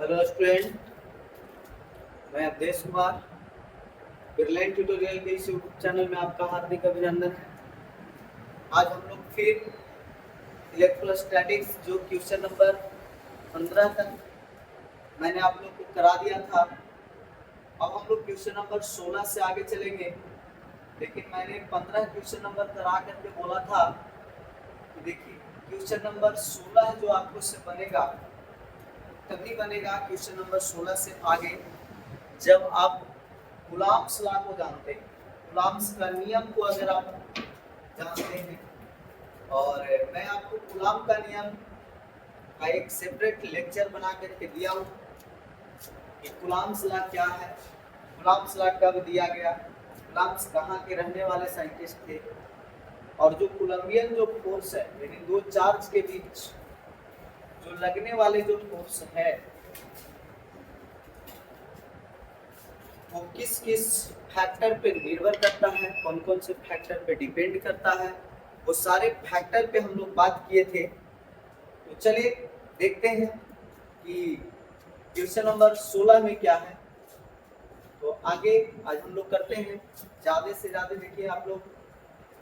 Hello student, मैं Awadhesh Kumar. बिरलाइन tutorial के इस यूट्यूब चैनल में आपका हार्दिक अभिनंदन है। आज हम लोग फिर इलेक्ट्रोस्टैटिक्स जो क्वेश्चन नंबर 15 तक मैंने आप लोग को करा दिया था। अब हम लोग क्वेश्चन नंबर 16 से आगे चलेंगे। लेकिन मैंने 15 क्वेश्चन नंबर करा करके बोला था कि देखिए, क्वेश्चन नंबर 16 जो आपको से बनेगा तभी बनेगा क्वेश्चन नंबर 16 से आगे, जब आप गुलाम्स लॉ को जानते हैं, गुलाम्स का नियम को अगर आप जानते हैं। और मैं आपको गुलाम का नियम का एक सेपरेट लेक्चर बना करके दिया हूँ कि गुलाम्स लॉ क्या है, गुलाम्स लॉ कब दिया गया, गुलाम्स कहाँ के रहने वाले साइंटिस्ट थे, और जो कोलंबियन जो फोर्स है यानी दो चार्ज के बीच जो लगने वाले जो फोर्स है वो किस किस फैक्टर पे निर्भर करता है, कौन कौन से फैक्टर पे डिपेंड करता है, वो सारे फैक्टर पे हम लोग बात किए थे। तो चलिए देखते हैं कि क्वेश्चन नंबर 16 में क्या है। तो आगे आज हम लोग करते हैं। ज़्यादा से ज़्यादा देखिए, आप लोग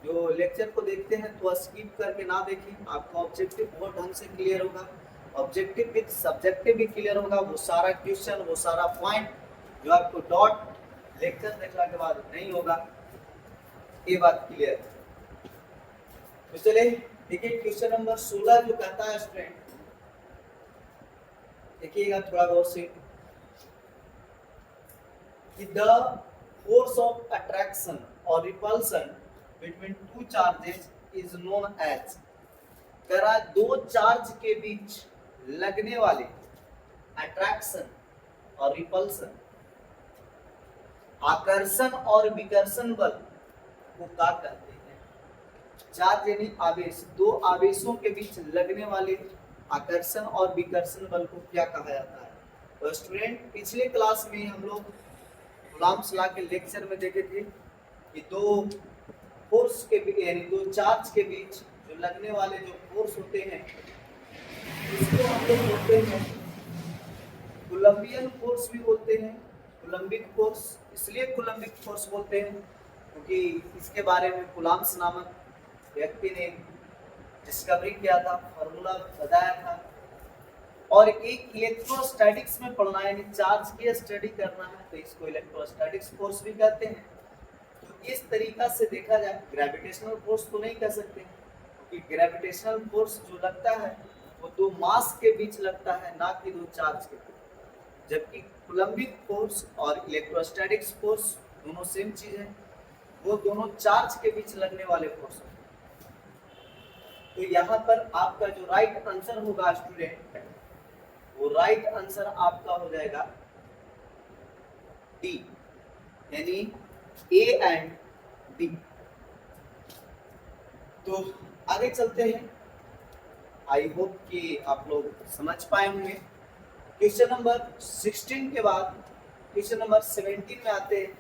जो लेक्चर को देखते हैं तो स्किप करके ना देखें, आपको ऑब्जेक्टिव बहुत ढंग से क्लियर होगा। ऑब्जेक्टिव विद सब्जेक्टिव भी क्लियर होगा। वो सारा क्वेश्चन, वो सारा पॉइंट जो आपको डॉट लेक्चर देखने के बाद नहीं होगा, ये बात क्लियर है। तो चलिए देखिए, क्वेश्चन नंबर 16 जो कहता है स्टूडेंट, देखिएगा थोड़ा गौर से, कि द फोर्स ऑफ अट्रैक्शन और repulsion between two charges is known as, करा दो चार्ज के बीच लगने वाले अट्रैक्शन और रिपल्सन, आकर्षण और विकर्षण बल को क्या कहते हैं। चार्ज यानी आवेश, दो आवेशों के बीच लगने वाले आकर्षण और विकर्षण बल को क्या कहा जाता है। तो स्टूडेंट, पिछले क्लास में हम लोग गुलाम्स लॉ के लेक्चर में देखे थे कि दो फोर्स के यानी दो चार्ज के बीच जो लगने वाले जो फोर्स होते हैं इसको हम लोग बोलते हैं कोलंबियन फोर्स भी बोलते हैं। कोलंबिक फोर्स इसलिए कोलंबिक फोर्स बोलते हैं क्योंकि इसके बारे में कोलम्ब्स नामक व्यक्ति ने डिस्कवरी किया था, फॉर्मूला बताया था। और एक इलेक्ट्रोस्टैटिक्स में पढ़ना है, यानी चार्ज की स्टडी करना है, तो इसको इलेक्ट्रोस्टैटिक्स फोर्स भी कहते हैं। तो इस तरीका से देखा जाए, ग्रेविटेशनल फोर्स तो नहीं कह सकते क्योंकि ग्रेविटेशनल फोर्स जो लगता है वो दो मास के बीच लगता है, ना कि दो चार्ज के बीच। जबकि कोलंबिक फोर्स और इलेक्ट्रोस्टैटिक्स फोर्स दोनों सेम चीज है, वो दोनों चार्ज के बीच लगने वाले फोर्स हैं। तो यहाँ पर आपका जो राइट आंसर होगा स्टूडेंट, वो राइट आंसर आपका हो जाएगा डी, यानी ए एंड डी। तो आगे चलते हैं। आई होप कि आप लोग समझ पाए होंगे। क्वेश्चन नंबर 16 के बाद क्वेश्चन नंबर 17 में आते हैं।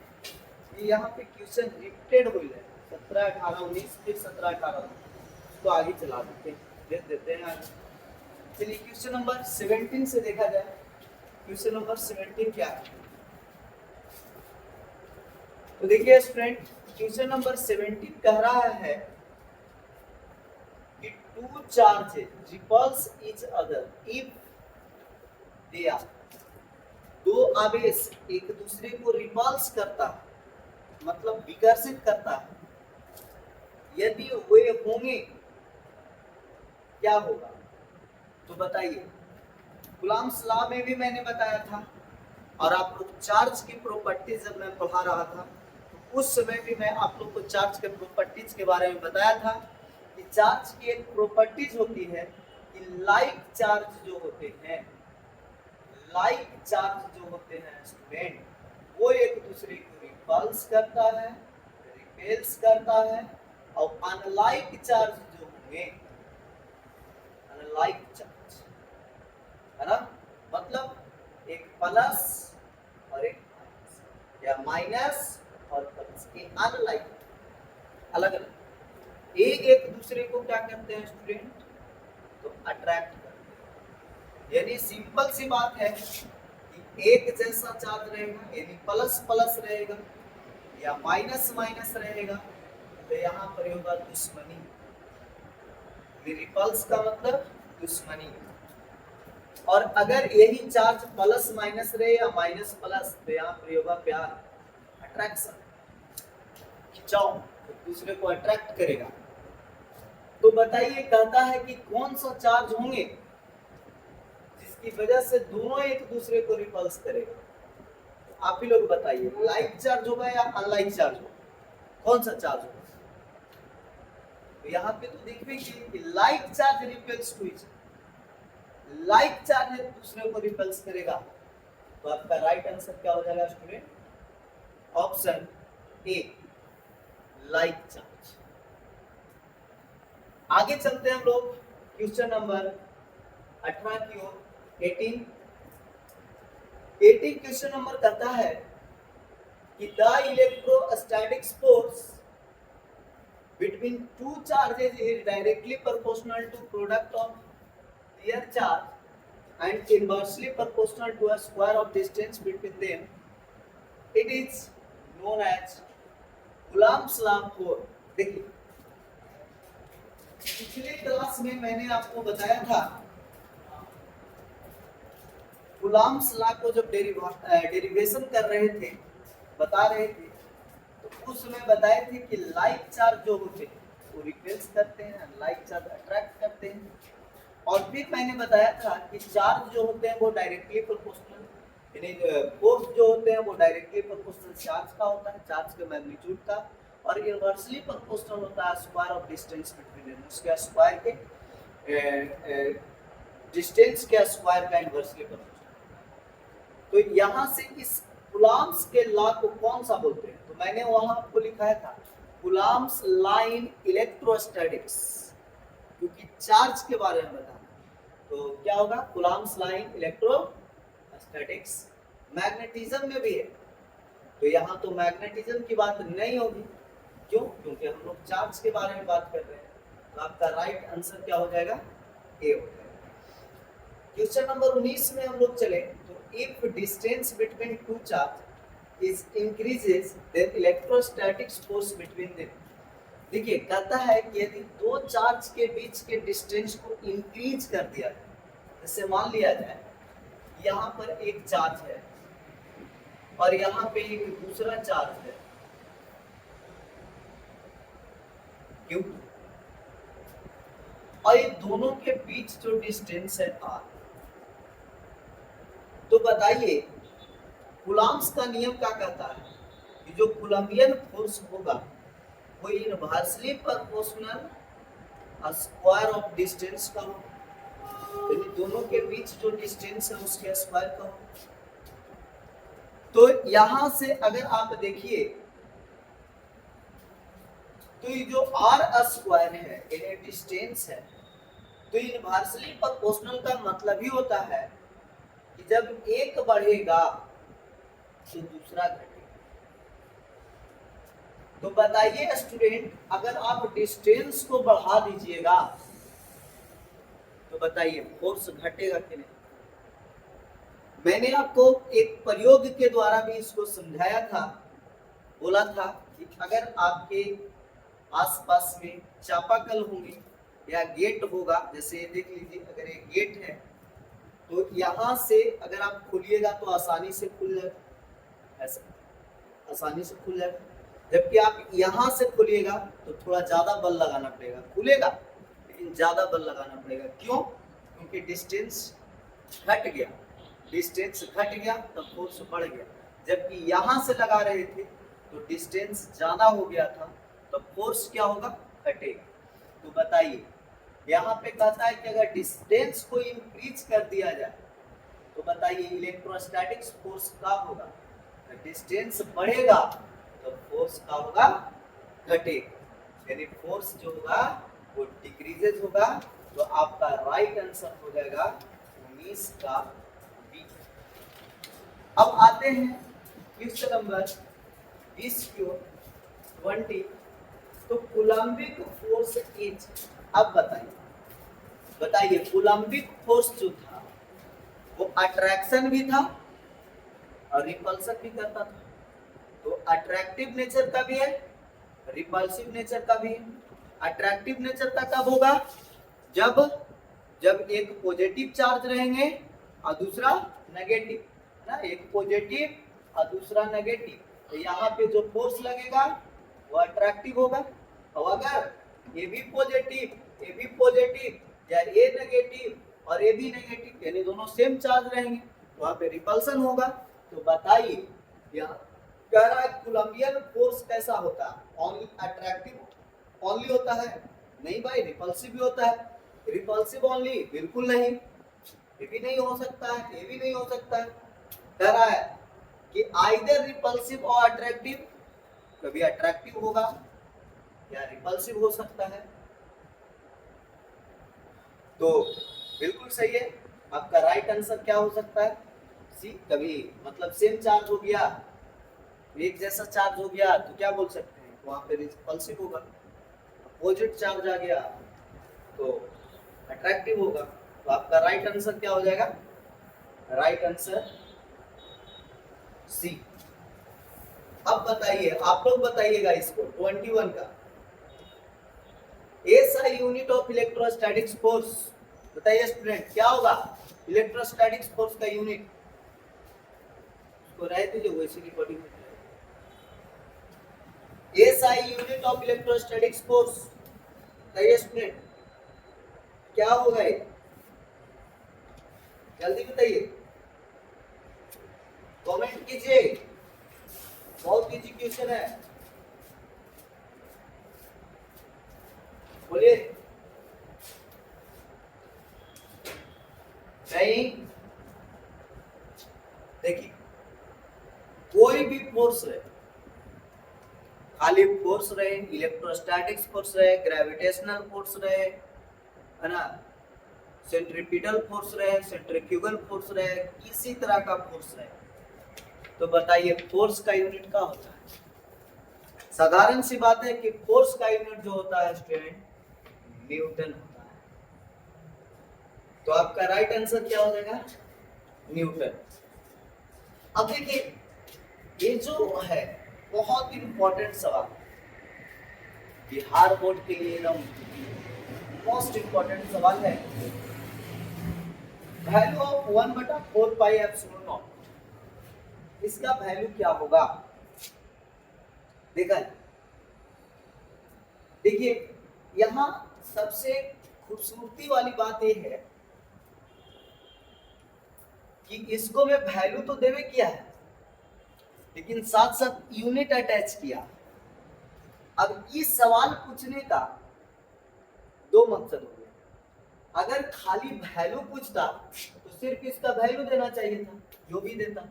यहाँ पे क्वेश्चन रिपीटेड हो जाए 17, 18, 19, फिर 17, 18, 19 तो आगे चला देते हैं आगे। चलिए क्वेश्चन नंबर 17 से देखा जाए। क्वेश्चन नंबर 17 क्या है, तो देखिए स्टूडेंट, क्वेश्चन नंबर 17 कह रहा है कि two charges repels each other if they are, दो आवेश एक दूसरे को रिपल्स करता है, मतलब विकर्षित करता है, यदि वे होंगे क्या होगा। तो बताइए, कूलम्ब्स लॉ में भी मैंने बताया था, और आप लोग चार्ज की प्रॉपर्टीज जब मैं पढ़ा रहा था तो उस समय भी मैं आप लोग को चार्ज के प्रॉपर्टीज के बारे में बताया था कि चार्ज की एक प्रॉपर्टीज होती है कि लाइक चार्ज जो होते हैं, लाइक चार्ज जो होते हैं स्टूडेंट, वो एक दूसरे को रिपल्स करता है, रिपेल्स करता है। और अनलाइक चार्ज जो होंगे, अनलाइक चार्ज है ना, मतलब एक प्लस और एक माइनस, या माइनस और प्लस, ये अनलाइक, अलग अलग। ये एक दूसरे को क्या करते हैं स्टूडेंट, तो अट्रैक्ट करते हैं, यानी सिंपल सी बात है कि एक जैसा चार्ज रहेगा यानी प्लस प्लस रहेगा या माइनस माइनस रहेगा, तो यहाँ पर होगा दुश्मनी। रिपल्स का मतलब दुश्मनी। और अगर यही चार्ज प्लस माइनस रहे या माइनस प्लस, तो यहाँ पर होगा प्यार, अट्रैक्शन, खिंचाव, एक दूसरे को अट्रैक्ट करेगा। तो बताइए, कहता है कि कौन सा चार्ज होंगे जिसकी वजह से दोनों एक दूसरे को रिपल्स करेगा? आप ही लोग बताइए, लाइक चार्ज होगा या अनलाइक चार्ज होगा? कौन सा चार्ज होगा? तो यहाँ पे तो देखिए कि like charge repels to each, like charge एक दूसरे को रिपल्स करेगा। तो आपका राइट आंसर क्या हो जाएगा student? Option A, like charge. आगे चलते हैं हम लोग क्वेश्चन नंबर 18 की ओर। 18 क्वेश्चन नंबर कहता है कि the electrostatic force between two charges is directly proportional to product of their charge and inversely proportional to a square of distance between them. It is known as Coulomb's law for। देखिए, पिछले class में मैंने आपको बताया था Coulomb's law को जब derivation कर रहे थे, बता रहे थे, तो उस समय बताए थे कि लाइक चार्ज जो होते हैं वो रिपेल्स करते हैं, लाइक चार्ज अट्रैक्ट करते हैं। और फिर मैंने बताया था कि चार्ज जो होते हैं वो डायरेक्टली प्रोपोर्शनल, यानी फोर्स जो होते हैं वो डायरेक्टली प्रोपोर्शनल चार्ज का होता है, चार्ज के मैग्नीट्यूड का, और इनवर्सली प्रोपोर्शनल होता है square of distance between them, उसके स्क्वायर के डिस्टेंस के स्क्वायर का इनवर्सली प्रोपोर्शनल। तो यहाँ से इस कुलाम्स के लॉ को कौन सा बोलते हैं? तो मैंने वहां आपको लिखाया था कुलाम्स लॉ इन इलेक्ट्रोस्टैटिक्स, क्योंकि चार्ज के बारे में बताना। तो क्या होगा? Coulomb's law in electrostatics. Magnetism में भी है, तो यहाँ तो मैग्नेटिज्म की बात नहीं होगी। क्यों? क्योंकि हम लोग चार्ज के बारे में बात कर रहे हैं। तो आपका राइट आंसर क्या हो जाएगा? ए हो जाएगा। क्वेश्चन नंबर 19 में हम लोग चले तो if distance between two charge is increases then electrostatic force between them। देखिए, कहता है कि यदि दो चार्ज के बीच के डिस्टेंस को इंक्रीज कर दिया जाए, जैसे मान लिया जाए यहाँ पर एक चार्ज है और यहाँ पे एक दूसरा चार्ज है, क्यों? और ये दोनों के बीच जो डिस्टेंस है r, तो बताइए कुलाम्स का नियम क्या कहता है कि जो कुलम्बियन फोर्स होगा वो inversely proportional square of distance का हो, यानी दोनों के बीच जो डिस्टेंस है उसके स्क्वायर का हो। तो यहां से अगर आप देखिए तो ये जो r स्क्वायर है, ये डिस्टेंस है, तो इनवर्सली प्रोपोर्शनल का मतलब ही होता है कि जब एक बढ़ेगा तो दूसरा घटेगा। तो बताइए स्टूडेंट, अगर आप डिस्टेंस को बढ़ा दीजिएगा तो बताइए फोर्स घटेगा कि नहीं? मैंने आपको एक प्रयोग के द्वारा भी इसको समझाया था, बोला था कि अगर आपके आसपास में चापाकल होंगे या गेट होगा, जैसे देख लीजिए अगर एक गेट है तो यहाँ से अगर आप खोलिएगा तो आसानी से खुल जाएगा, ऐसा आसानी से खुल जाएगा। जबकि आप यहाँ से खोलिएगा तो थोड़ा ज्यादा बल लगाना पड़ेगा, खुलेगा लेकिन ज्यादा बल लगाना पड़ेगा। क्यों? क्योंकि डिस्टेंस घट गया, डिस्टेंस घट गया तो फोर्स बढ़ गया। जबकि यहाँ से लगा रहे थे तो डिस्टेंस ज्यादा हो गया था, तो फोर्स क्या होगा? घटेगा। तो बताइए, यहाँ पे कहता है कि अगर डिस्टेंस को इंक्रीज कर दिया जाए तो बताइए इलेक्ट्रोस्टैटिक्स फोर्स क्या होगा? डिस्टेंस बढ़ेगा तो फोर्स क्या होगा? घटेगा, यानी फोर्स जो होगा वो डिक्रीजेज होगा। तो आपका राइट आंसर हो जाएगा 19 का बी। अब आते हैं क्वेश्चन नंबर 20 की ओर 20। तो कूलम्बिक फोर्स इज, अब बताइए कुलम्बिक फोर्स जो था वो अट्रैक्शन भी था और रिपल्सन भी करता था। तो अट्रैक्टिव नेचर का भी है, रिपल्सिव नेचर का भी है। अट्रैक्टिव नेचर का कब होगा? जब जब एक पॉजिटिव चार्ज रहेंगे और दूसरा नेगेटिव, ना, एक पॉजिटिव और दूसरा नेगेटिव, तो यहाँ पे जो फोर्स लगेगा वो अट्रैक्टिव होगा। और अगर ये भी पॉजिटिव या ए नेगेटिव और ए भी नेगेटिव यानी दोनों सेम चार्ज रहेंगे, वहां पे रिपल्सन होगा। तो बताइए यहाँ कह रहा है कूलम्बियन फोर्स कैसा होता है? ओनली अट्रैक्टिव ओनली होता है? नहीं भाई, रिपल्सिव भी होता है। Repulsive only? बिल्कुल नहीं, ये भी नहीं हो सकता है, ये भी नहीं हो सकता है। कह रहा है कि आइदर रिपल्सिव और अट्रैक्टिव, कभी अट्रैक्टिव होगा या रिपल्सिव हो सकता है। तो बिल्कुल सही है, आपका राइट आंसर क्या हो सकता है? सी। कभी मतलब सेम चार्ज हो गया, एक जैसा चार्ज हो गया तो क्या बोल सकते हैं, वहां पे रिपल्सिव होगा। अपोजिट चार्ज आ गया तो अट्रैक्टिव होगा। तो आपका राइट आंसर क्या हो जाएगा? Right answer C. अब बताइए, आप लोग बताइएगा इसको 21 का। SI unit of electrostatics force, बताइए स्टूडेंट क्या होगा? इलेक्ट्रोस्टैटिक्स फोर्स का यूनिट उसको रहते जो वैसे की बॉडी में। SI unit of electrostatics force, बताइए स्टूडेंट क्या होगा ये? जल्दी बताइए, कमेंट कीजिए, बहुत इजी क्वेश्चन है, बोलिए। नहीं, देखिए कोई भी फोर्स रहे, खाली फोर्स रहे, इलेक्ट्रोस्टैटिक्स फोर्स रहे, ग्रेविटेशनल फोर्स रहे, है ना, सेंट्रीपिटल फोर्स रहे, सेंट्रीफ्यूगल फोर्स रहे, किसी तरह का फोर्स रहे, तो बताइए फोर्स का यूनिट क्या होता है? साधारण सी बात है कि फोर्स का यूनिट जो होता है स्टूडेंट, न्यूटन होता है। तो आपका राइट आंसर क्या हो जाएगा? न्यूटन। अब देखिए ये जो है बहुत इंपॉर्टेंट सवाल, बिहार बोर्ड के लिए एकदम मोस्ट इंपॉर्टेंट सवाल है। Value of 1/4 pi epsilon not, इसका वैल्यू क्या होगा? देखा, देखिए यहां सबसे खूबसूरती वाली बात यह है कि इसको मैं वैल्यू तो देवे किया है, लेकिन साथ साथ यूनिट अटैच किया। अब इस सवाल पूछने का दो मकसद हो गया। अगर खाली वैल्यू पूछता तो सिर्फ इसका वैल्यू देना चाहिए था, जो भी देता,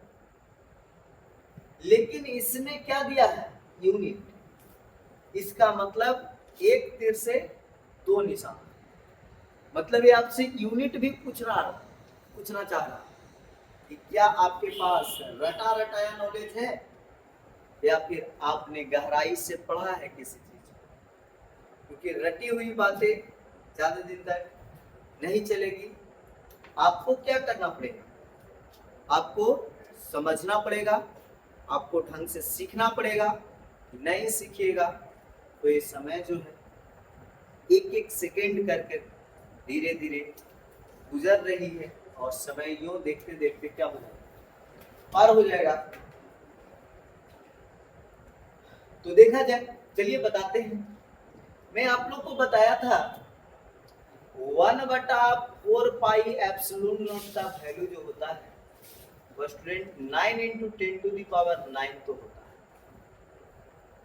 लेकिन इसने क्या दिया है? यूनिट। इसका मतलब एक तीर से दो निशान, मतलब ये आपसे यूनिट भी पूछना चाह रहा कि क्या आपके पास रटा रटाया नॉलेज है या फिर आपने गहराई से पढ़ा है किसी चीज को? क्योंकि रटी हुई बातें ज्यादा दिन तक नहीं चलेगी। आपको क्या करना पड़ेगा? आपको समझना पड़ेगा, आपको ढंग से सीखना पड़ेगा। नहीं सीखिएगा तो ये समय जो है एक एक सेकेंड करके धीरे धीरे गुजर रही है और समय यूं देखते देखते क्या हो जाएगा, पार हो जाएगा। तो देखा जाए, चलिए बताते हैं। मैं आप लोग को बताया था 1/4 पाई एप्सिलॉन नॉट का वैल्यू जो होता है वो स्टूडेंट 9 × 10⁹ तो होता है।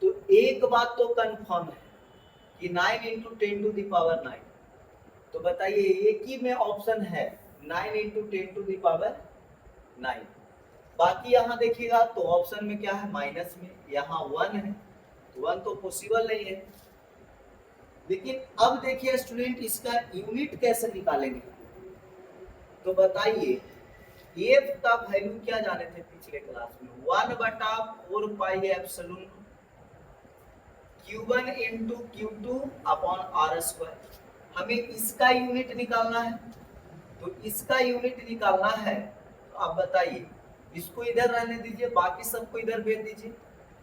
तो एक बात तो कंफर्म है कि 9 × 10⁹। तो बताइए एक ही में ऑप्शन है 9 × 10⁹। बाकी यहाँ देखिएगा तो ऑप्शन में क्या है? माइनस में। यहाँ 1 है, 1 तो पॉसिबल नहीं है। लेकिन अब देखिए स्टूडेंट इसका यूनिट कैसे निकालेंगे? तो बताइए एफ का वैल्यू क्या जाने थे पिछले क्लास में? 1/4 pi epsilon Q1 × Q2 upon R²। हमें इसका यूनिट निकालना है। तो इसका यूनिट निकालना है, तो आप बताइए, इसको इधर रहने दीजिए, बाकी सबको इधर भेज दीजिए।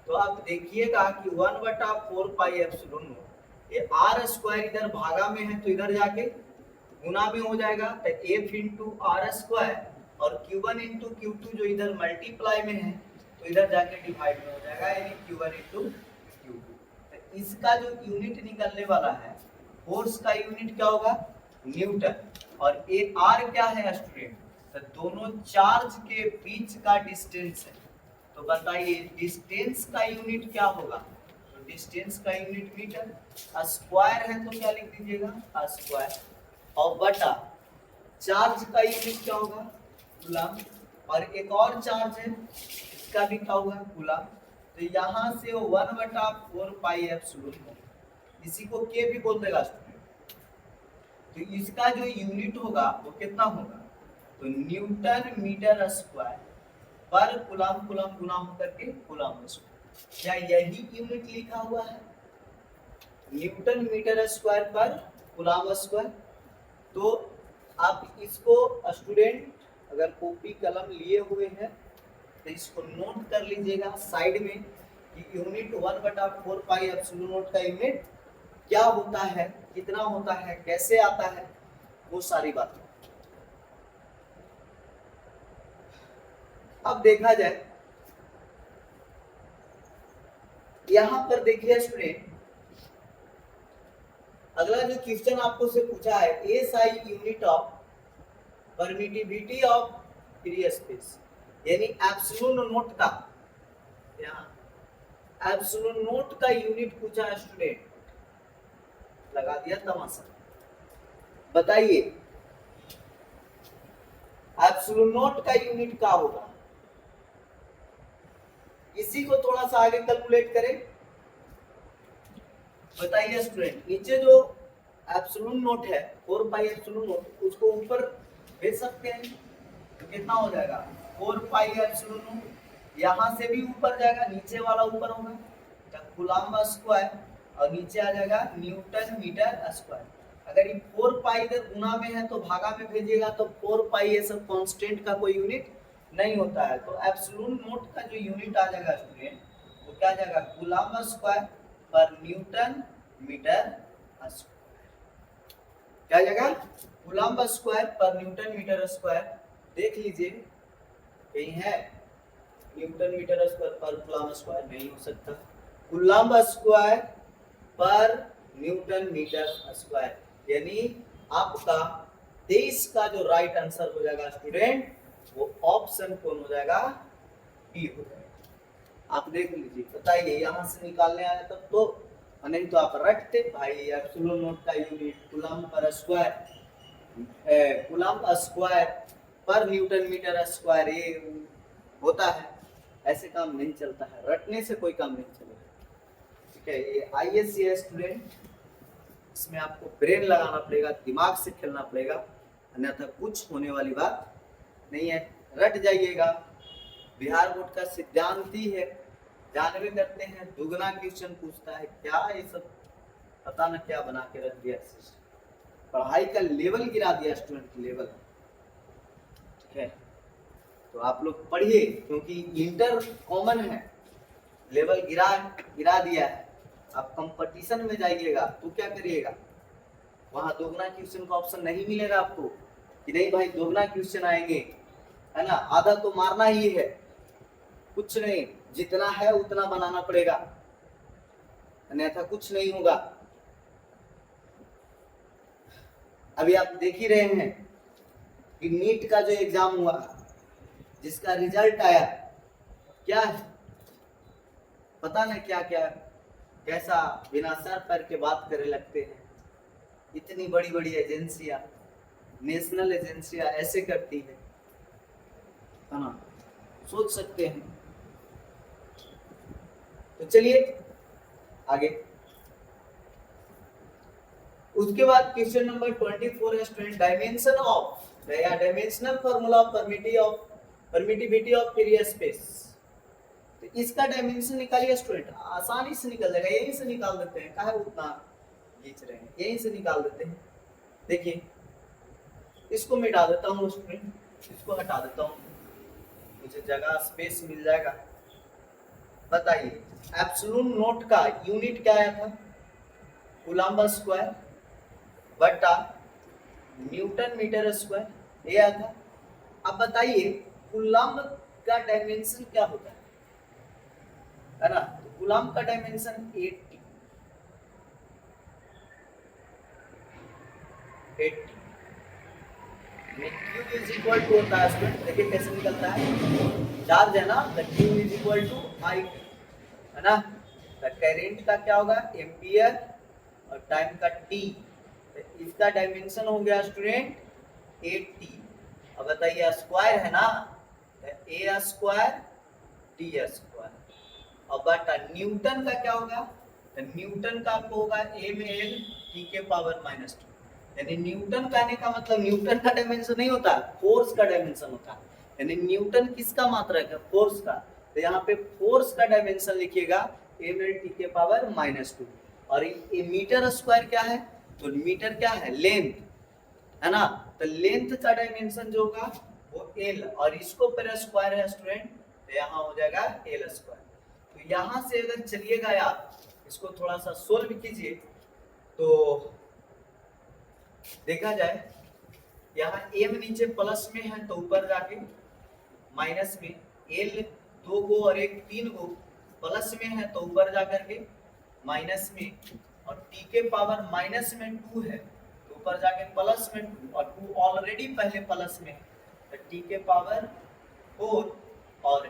तो आप देखिएगा कि 1/4 पाई एप्सिलॉन, ये आर स्क्वायर इधर भागा में है तो इधर जाके गुना में हो जाएगा, तो एफ इंटू आर स्क्वायर, और Q1 इंटू Q2 जो इधर मल्टीप्लाई में है तो इधर जाके डिवाइड में हो जाएगा, यानी Q1 इंटू Q2। तो इसका जो यूनिट निकलने वाला है, फोर्स का यूनिट क्या होगा, न्यूटन, और ये आर क्या है स्टूडेंट, तो दोनों चार्ज के बीच का डिस्टेंस है। तो बताइए डिस्टेंस का यूनिट क्या होगा, तो डिस्टेंस का यूनिट मीटर, स्क्वायर है तो क्या लिख दीजिएगा स्क्वायर, और बटा चार्ज का यूनिट क्या होगा, कूलम, और एक और चार्ज है इसका भी क्या होगा, कूलम। तो यहाँ से 1/4 पाई एप्सिलॉन, इसी को के भी बोल देगा स्टूडेंट। तो इसका जो यूनिट होगा वो कितना होगा, तो न्यूटन मीटर स्क्वायर पर कूलम, कूलम गुना होकर के कूलम स्क्वायर। क्या यही यूनिट लिखा हुआ है, न्यूटन मीटर स्क्वायर पर कूलम स्क्वायर। तो आप इसको स्टूडेंट अगर कॉपी कलम लिए हुए हैं तो इसको नोट कर लीजिएगा साइड में कि यूनिट 1/4 पाई एप्सिलॉन का यूनिट क्या होता है, कितना होता है, कैसे आता है, वो सारी बातें। अब देखा जाए यहां पर, देखिए स्टूडेंट अगला जो क्वेश्चन आपको से पूछा है, SI unit of permittivity of free space, यानी एप्सिलॉन नोट का, यहाँ एप्सिलॉन नोट का यूनिट पूछा है स्टूडेंट, लगा दिया तमाशा। बताइए एप्सिलॉन नोट का यूनिट क्या होगा, इसी को थोड़ा सा आगे कैलकुलेट करें। बताइए स्टूडेंट, नीचे जो एप्सिलॉन नोट है 4 पाई एप्सिलॉन नोट, उसको ऊपर भेज सकते हैं तो कितना हो जाएगा 4 पाई एप्सिलॉन नोट, यहाँ से भी ऊपर जाएगा, नीचे वाला ऊपर होगा कूलम स्क्वायर, और नीचे आ जाएगा न्यूटन मीटर स्क्वायर। अगर ये 4 पाई इधर गुना में है तो भागा में भेजिएगा, तो 4 पाई ये सब कांस्टेंट का कोई यूनिट नहीं होता है। तो एप्सिलॉन नोट का जो यूनिट आ जाएगा स्टूडेंट, वो क्या आ जाएगा, कूलम स्क्वायर पर न्यूटन मीटर स्क्वायर। क्या जाएगा, कूलम स्क्वायर पर न्यूटन मीटर स्क्वायर। देख लीजिए कहीं है न्यूटन मीटर स्क्वायर पर कूलम स्क्वायर, नहीं हो सकता, कूलम स्क्वायर पर न्यूटन मीटर स्क्वायर, यानी आपका 23 का जो राइट आंसर हो जाएगा स्टूडेंट, वो ऑप्शन कौन हो जाएगा, बी हो जाएगा। आप देख लीजिए, बताइए यहां से निकालने आया तब तो, नहीं तो आप रटते भाई एप्सिलॉन नोट का unit coulomb per square, coulomb square पर न्यूटन मीटर स्क्वायर, ये होता है, ऐसे काम नहीं चलता है, रटने से कोई काम नहीं चलेगा। ठीक है, ये आईएससी है स्टूडेंट, इसमें आपको ब्रेन लगाना पड़ेगा, दिमाग से खेलना पड़ेगा, अन्यथा कुछ होने वाली बात नहीं है। रट जाइएगा, बिहार बोर्ड का सिद्धांत ही है, जानवे करते हैं, दुगना क्वेश्चन पूछता है, क्या ये सब पता न क्या बना के रख दिया, पढ़ाई का लेवल गिरा दिया स्टूडेंट, लेवल। ठीक है, तो आप लोग पढ़िए, क्योंकि इंटर कॉमन है, लेवल गिरा दिया है। आप कंपटीशन में जाइएगा तो क्या करिएगा, वहां दोगुना क्वेश्चन का ऑप्शन नहीं मिलेगा आपको, कि नहीं भाई दोगुना क्वेश्चन आएंगे, है ना, आधा तो मारना ही है, कुछ नहीं, जितना है उतना बनाना पड़ेगा, अन्यथा कुछ नहीं होगा। अभी आप देख ही रहे हैं कि नीट का जो एग्जाम हुआ, जिसका रिजल्ट आया, क्या है पता नहीं, क्या क्या कैसा बिना सर पैर के बात करे लगते हैं। इतनी बड़ी बड़ी एजेंसियां, नेशनल एजेंसियां ऐसे करती है ना, सोच सकते हैं। तो चलिए आगे, उसके बाद क्वेश्चन नंबर 24 है स्टूडेंट, डायमेंशन ऑफ या dimensional formula of permittivity of free space. तो इसका डायमेंशन निकालिए स्टूडेंट, आसानी से निकल जाएगा, यहीं से निकाल देते हैं, काहे उतना खींच रहे हैं, यहीं से निकाल देते हैं। देखिए इसको मिटा देता हूँ स्टूडेंट, इसको हटा देता हूँ, मुझे जगह स्पेस मिल जाएगा। बताइए एप्सिलॉन नॉट का यूनिट क्या आया था? कूलम्ब स्क्वायर बटा न्यूटन मीटर स्क्वायर, ये आया था। अब बताइए कूलम्ब का डायमेंशन क्या होता है ना? तो कूलम्ब का dimension 80 Q is equal to होता है स्टूडेंट, देखिए कैसे निकलता है, चार्ज है ना, the Q is equal to I, है ना। द करेंट का क्या होगा? एम्पियर, और टाइम का टी, तो इसका डायमेंशन हो गया स्टूडेंट 80। अब बताइए स्क्वायर है ना, ए स्क्वायर टी स्क्वायर, और बटा न्यूटन का क्या होगा? तो न्यूटन का आपको होगा एम एल टी के पावर माइनस 2, यानी न्यूटन कहने का मतलब न्यूटन का डायमेंशन नहीं होता, फोर्स का डायमेंशन होता है। यानी न्यूटन किसका मात्रक है? फोर्स का। तो यहाँ पे फोर्स का डायमेंशन लिखिएगा एम एल टी के पावर माइनस 2, और ये मीटर स्क्वायर क्या है? तो मीटर क्या है? लेंथ, है ना। तो लेंथ का डायमेंशन जो होगा वो एल, और इसको पर स्क्वायर है स्टूडेंट, तो यहाँ हो जाएगा एल स्क्वायर। तो यहाँ से अगर चलिएगा यार, इसको थोड़ा सा सोल्व कीजिए तो देखा जाए, यहाँ एम नीचे प्लस में है तो ऊपर जाके माइनस में, एल 2 गो और एक 3 गो प्लस में है तो ऊपर जाकर के माइनस में, और टी के पावर माइनस में 2 है तो ऊपर जाके प्लस में 2, और 2 ऑलरेडी पहले प्लस में, तो टी के पावर 4 और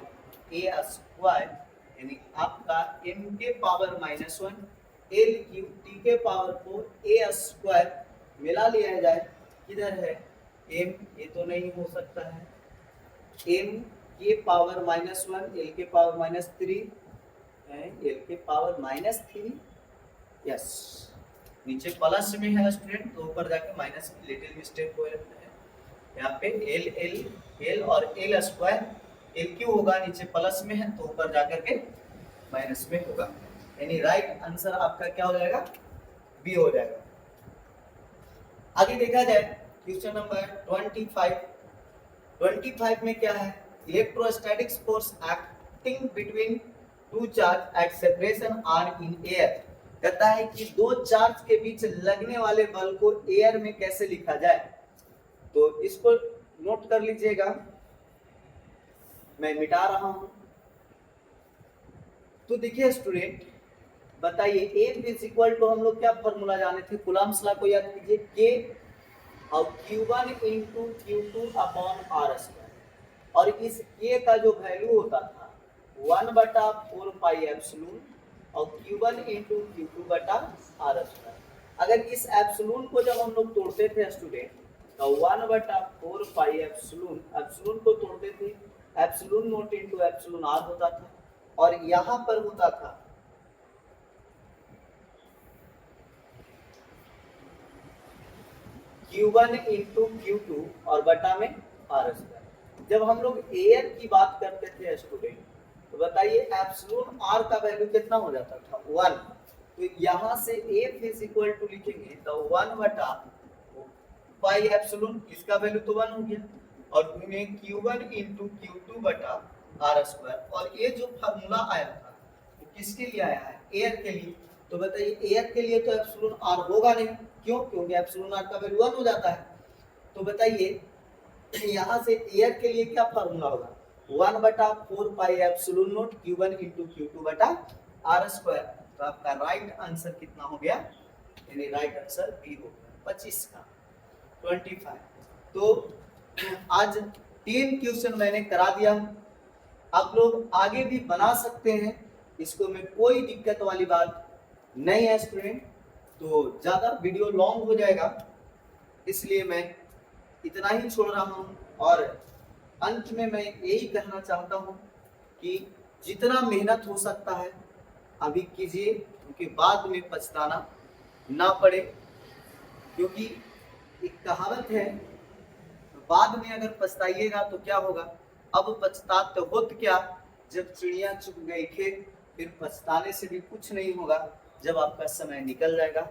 ए स्क्वायर, यानी आपका m के power minus 1 L cube T के पावर 4 ए स्क्वायर मिला लिया जाए, किधर है m? ये तो नहीं हो सकता है, m के पावर माइनस 1 एल के पावर माइनस 3 एल के पावर माइनस 3, यस, नीचे प्लस में है स्टूडेंट तो ऊपर जाके माइनस में लिटिल मिस्टेक हो जाता है। यहाँ पे एल एल एल और एल स्क्वायर, एल क्यू होगा नीचे प्लस में है तो ऊपर जाकर के माइनस में होगा, यानी राइट आंसर आपका क्या हो जाएगा? बी हो जाएगा। आगे देखा जाए क्वेश्चन नंबर 25 में क्या है? Electrostatics force acting between two charge at separation R in air, कहता है कि दो चार्ज के बीच लगने वाले बल को एयर में कैसे लिखा जाए। तो इसको नोट कर लीजिएगा, मैं मिटा रहा हूं। तो देखिए स्टूडेंट, बताइए F इज इक्वल टू, हम लोग क्या फॉर्मूला जाने थे? कूलम्ब्स लॉ को याद कीजिए, K और Q1 into Q2 upon are square, और इस K का जो वैल्यू होता था 1/4 पाई एप्सिलॉन और Q1 इंटू Q2 बटा आर स्क्वायर। अगर इस एप्सिलॉन को जब हम लोग तोड़ते थे स्टूडेंट, तो 1/4 पाई एप्सिलॉन, एप्सिलॉन को तोड़ते थे, epsilon not into epsilon R होता था, और यहां पर होता था Q1 इंटू Q2 और बटा में आर स्क्वायर। जब हम लोग एयर की बात करते थे स्टूडेंट, तो बताइए एप्सिलॉन आर का वैल्यू कितना हो जाता था? 1। तो यहाँ से F इज इक्वल टू लिखेंगे तो 1/4 पाई एप्सिलॉन, इसका वैल्यू तो 1 हो गया, और उन्हें Q1 इंटू Q2 बटा आर स्क्वायर, और ये जो फार्मूला आया था वो किसके लिए आया है? एयर के लिए। तो बताइए एयर के लिए तो एप्सिलॉन आर होगा नहीं, क्यों? क्योंकि एप्सिलॉन आर का वैल्यू 1 हो जाता है। तो बताइए यहाँ से एयर के लिए क्या फार्मूला होगा? 1/4 pi epsilon not Q1 into Q2 बटा आर स्क्वायर। तो आपका राइट आंसर कितना हो गया? यानी राइट आंसर बी हो गया 25 का 25। तो आज 3 क्वेश्चन मैंने करा दिया, आप लोग आगे भी बना सकते हैं, इसको में कोई दिक्कत वाली बात नहीं है स्टूडेंट। तो ज़्यादा वीडियो लॉन्ग हो जाएगा, इसलिए मैं इतना ही छोड़ रहा हूँ, और अंत में मैं यही कहना चाहता हूँ कि जितना मेहनत हो सकता है अभी कीजिए, क्योंकि बाद में पछताना ना पड़े। क्योंकि एक कहावत है, बाद में अगर पछताइएगा तो क्या होगा? अब पछताते होत क्या, जब चिड़िया चुग गई खेत, फिर पछताने से भी कुछ नहीं होगा। जब आपका समय निकल जाएगा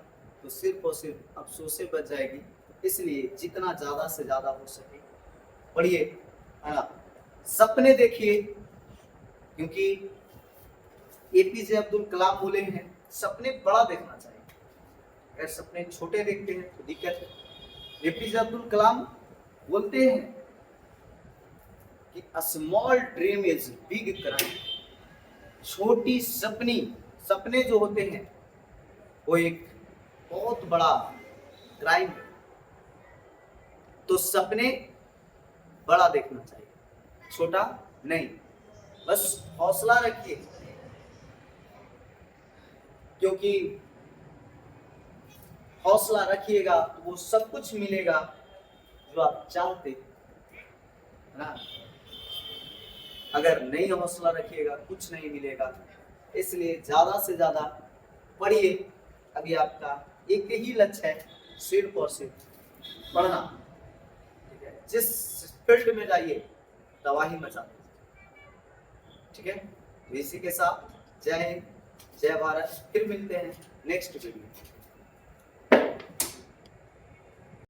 तो सिर्फ और सिर्फ अफसोसें बच जाएगी। इसलिए जितना ज्यादा से ज्यादा हो सके पढ़िए, है ना। सपने देखिए, क्योंकि एपीजे अब्दुल कलाम बोले हैं सपने बड़ा देखना चाहिए, अगर सपने छोटे देखते हैं तो दिक्कत है। एपीजे अब्दुल कलाम बोलते हैं कि small dream is big crime, छोटी सपने जो होते हैं वो एक बहुत बड़ा क्राइम है। तो सपने बड़ा देखना चाहिए, छोटा नहीं। बस हौसला रखिए, क्योंकि हौसला रखिएगा तो वो सब कुछ मिलेगा जो आप चाहते हैं ना। अगर नहीं हौसला रखिएगा कुछ नहीं मिलेगा। इसलिए ज्यादा से ज्यादा पढ़िए। अभी आपका एक ही लक्ष्य है, सिर्फ और सिर्फ पढ़ना, ठीक है। जिस फील्ड में जाइए तबाही मचा दीजिए, ठीक है। तो इसी के साथ जय हिंद, जय भारत। फिर मिलते हैं नेक्स्ट वीडियो में।